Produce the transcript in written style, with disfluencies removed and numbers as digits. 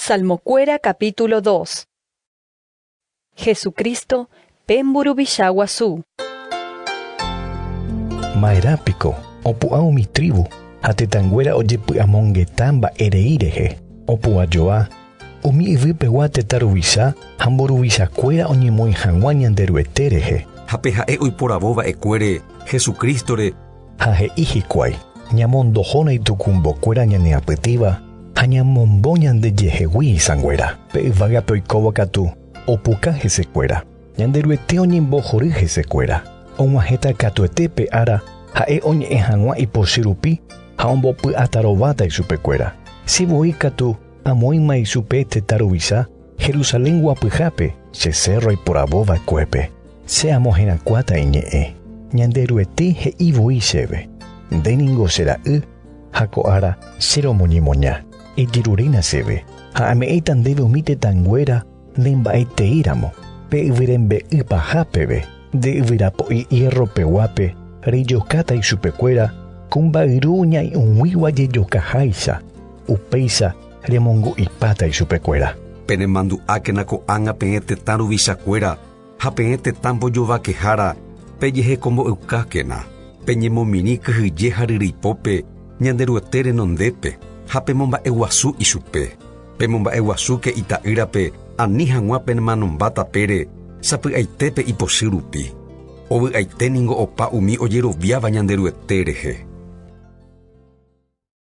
Salmocuera capítulo 2. Jesucristo Pemburubichaguazú. Maerápico, opu'ão mi tribu, hatetãnguéra ojepy'amongetãmba ereirehe, opu'ajoa, umi yvýpegua tetãruvicha ha mboruvichakuéra oñemoĩ hag̃ua ñanderuete rehe. Hape ha'e oiporavóva'ekuére Jesukrístore. Ha he'i hikuái, ñamondohóna itukumbokuéra ñane'apytĩva ha ñamombo ñandejehegui isãnguéra. Pe'yvágape oikóva katu opuka hesekuéra. Ñanderuete oñembohory hesekuéra. Og̃uahẽta katuetépe ára ha'e oñe'ẽ hag̃ua ipochy rupi ha ombopy'atarováta ichupekuéra. Sivoi katu amoĩma ichupe tetãruvicha Jerusalén guapyhápe che cerro iporavóva'ekuépe. Che amohẽrakuáta iñe'ẽ. Ñanderuete he'ivoi chéve. Ndéningo che ra'y ha ko ára cheromoñemoña. Ejeruréna chéve. Ha ame'ẽta ndéve umi tetãnguéra ndemba'eteíramo. Pe yvyrembe'y pahápeve. De yvyrapo'i hierropeguápe rejokáta ichupekuéra kumba'yru ñai'ũguigua jejokaháicha. Upéicha remongo'ipáta ichupekuéra. Penemandu'ákena ko'ág̃a peẽ tetãruvichakuéra ha peẽ tetã mbojovakehára pejehekombo'ykákena. Peñemomiri kyhyje ha ryrypópe ñanderuete renondépe ha pemomba'eguasu ichupe. Pemomba'eguasúke ita'ýrape ani hag̃ua penemanombá tapére sapy'aitépe ipochy rupi. Ovy'aiténingo opa umi ojeroviáva ñanderuete rehe.